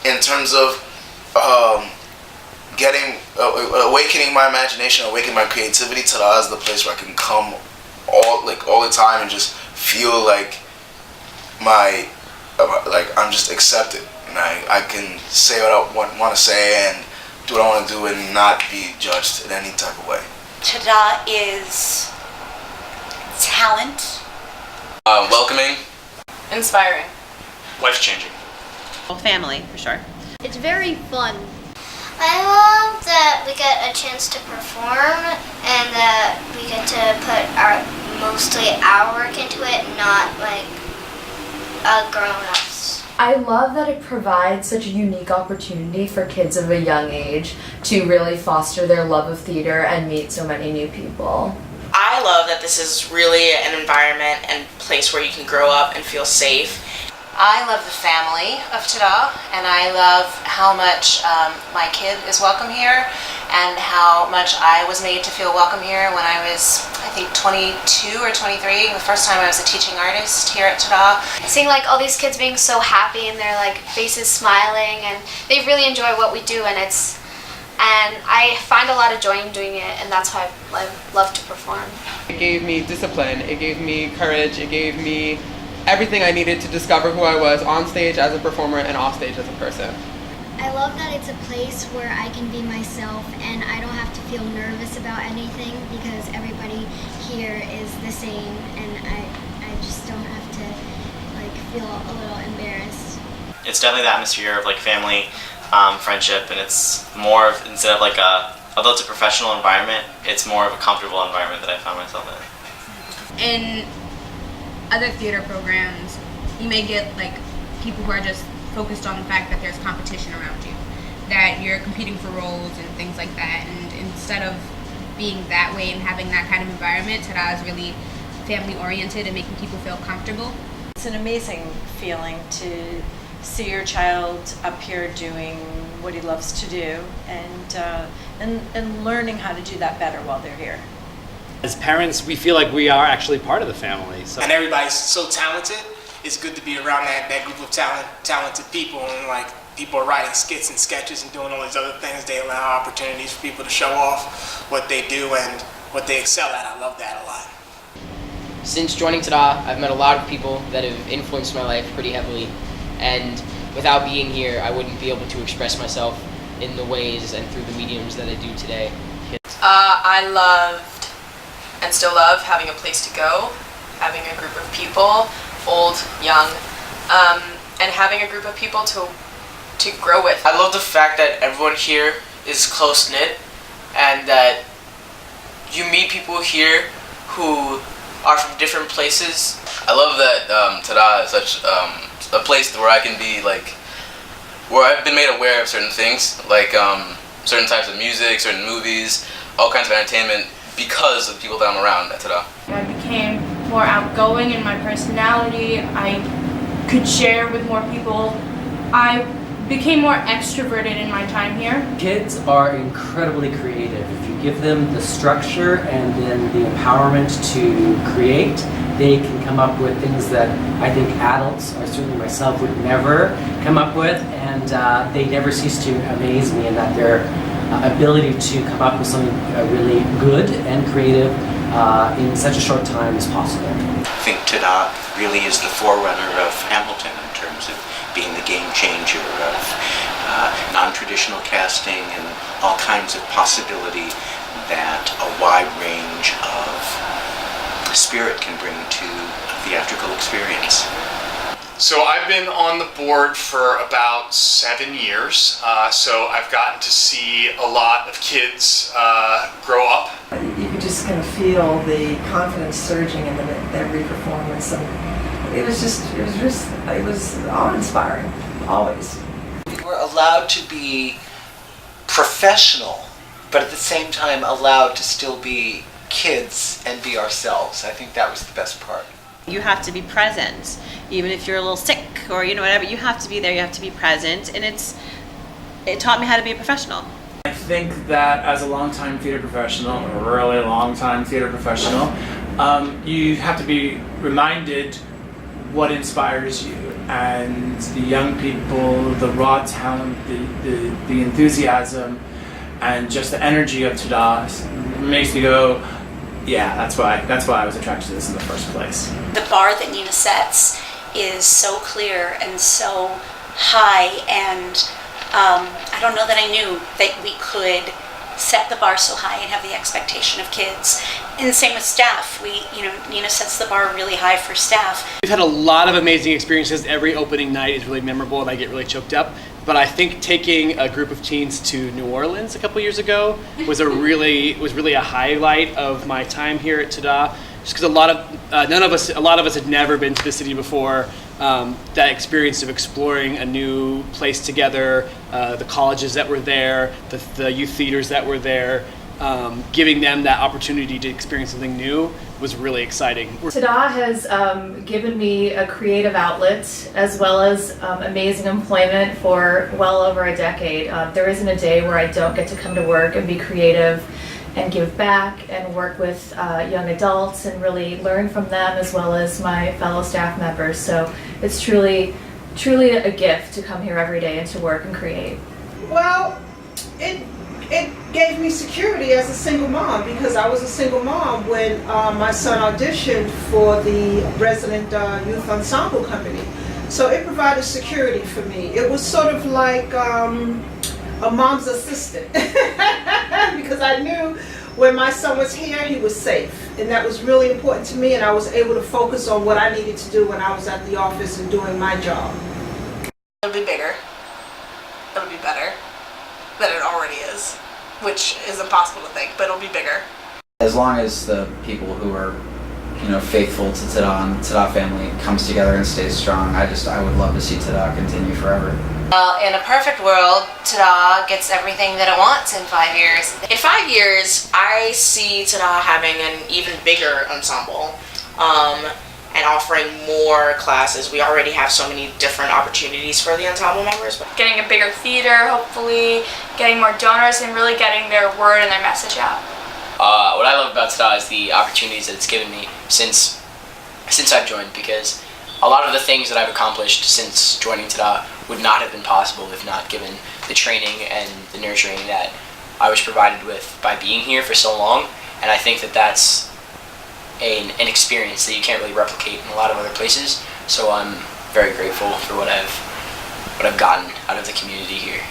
in terms of awakening my imagination, awakening my creativity. TADA is the place where I can come all the time and just feel like I'm just accepted, and I can say what I want to say and do what I want to do and not be judged in any type of way. TADA is talent, welcoming, inspiring, life-changing. Well, family, for sure. It's very fun. I love that we get a chance to perform and that we get to put mostly our work into it, not like grown-ups. I love that it provides such a unique opportunity for kids of a young age to really foster their love of theater and meet so many new people. I love that this is really an environment and place where you can grow up and feel safe. I love the family of TADA, and I love how much my kid is welcome here and how much I was made to feel welcome here when I was, I think, 22 or 23, the first time I was a teaching artist here at TADA. Seeing like all these kids being so happy and their like faces smiling, and they really enjoy what we do, and I find a lot of joy in doing it, and that's why I love to perform. It gave me discipline, it gave me courage, it gave me everything I needed to discover who I was on stage as a performer and off stage as a person. I love that it's a place where I can be myself and I don't have to feel nervous about anything because everybody here is the same, and I just don't have to like feel a little embarrassed. It's definitely the atmosphere of like family, friendship, and it's more of, instead of like although it's a professional environment, it's more of a comfortable environment that I found myself in. In other theater programs, you may get like people who are just focused on the fact that there's competition around you, that you're competing for roles and things like that, and instead of being that way and having that kind of environment, TADA is really family oriented and making people feel comfortable. It's an amazing feeling to see your child up here doing what he loves to do and learning how to do that better while they're here. As parents, we feel like we are actually part of the family. So. And everybody's so talented. It's good to be around that group of talented people, and like people are writing skits and sketches and doing all these other things. They allow opportunities for people to show off what they do and what they excel at. I love that a lot. Since joining TADA, I've met a lot of people that have influenced my life pretty heavily, and without being here, I wouldn't be able to express myself in the ways and through the mediums that I do today. I loved and still love having a place to go, having a group of people, old, young, and having a group of people to grow with. I love the fact that everyone here is close-knit and that you meet people here who are from different places. I love that TADA is such a place where I can be where I've been made aware of certain things, like certain types of music, certain movies, all kinds of entertainment, because of the people that I'm around at TADA. I became more outgoing in my personality. I could share with more people. I became more extroverted in my time here. Kids are incredibly creative. If you give them the structure and then the empowerment to create, they can come up with things that I think adults, or certainly myself, would never come up with, and they never cease to amaze me in that their ability to come up with something really good and creative in such a short time as possible. I think TADA really is the forerunner of Hamilton in terms of being the game changer of non-traditional casting and all kinds of possibility that a wide range of spirit can bring to a theatrical experience. So I've been on the board for about 7 years, so I've gotten to see a lot of kids grow up. You could just kind of feel the confidence surging in them at every performance, and it was awe-inspiring, always. We're allowed to be professional, but at the same time allowed to still be kids and be ourselves. I think that was the best part. You have to be present, even if you're a little sick or whatever. You have to be there. You have to be present, and it taught me how to be a professional. I think that as a long-time theater professional, a really long-time theater professional, you have to be reminded what inspires you, and the young people, the raw talent, the enthusiasm, and just the energy of TADA makes me go, yeah, that's why I was attracted to this in the first place. The bar that Nina sets is so clear and so high, and I don't know that I knew that we could set the bar so high and have the expectation of kids. And the same with staff. Nina sets the bar really high for staff. We've had a lot of amazing experiences. Every opening night is really memorable and I get really choked up. But I think taking a group of teens to New Orleans a couple years ago was really a highlight of my time here at TADA. Just because a lot of us had never been to the city before. That experience of exploring a new place together, the colleges that were there, the youth theaters that were there, giving them that opportunity to experience something new was really exciting. TADA has given me a creative outlet as well as amazing employment for well over a decade. There isn't a day where I don't get to come to work and be creative and give back and work with young adults and really learn from them as well as my fellow staff members. So it's truly a gift to come here every day and to work and create. Well, it gave me security as a single mom, because I was a single mom when my son auditioned for the resident youth ensemble company. So it provided security for me. It was sort of like a mom's assistant because I knew when my son was here, he was safe. And that was really important to me, and I was able to focus on what I needed to do when I was at the office and doing my job. It'll be bigger. It'll be better than it already is, which is impossible to think, but it'll be bigger. As long as the people who are, faithful to TADA and the TADA family comes together and stays strong, I would love to see TADA continue forever. In a perfect world, TADA gets everything that it wants in 5 years. In 5 years, I see TADA having an even bigger ensemble and offering more classes. We already have so many different opportunities for the ensemble members. Getting a bigger theater, hopefully, getting more donors, and really getting their word and their message out. What I love about TADA is the opportunities that it's given me since I've joined, because a lot of the things that I've accomplished since joining TADA would not have been possible if not given the training and the nurturing that I was provided with by being here for so long. And I think that that's an experience that you can't really replicate in a lot of other places. So I'm very grateful for what I've gotten out of the community here.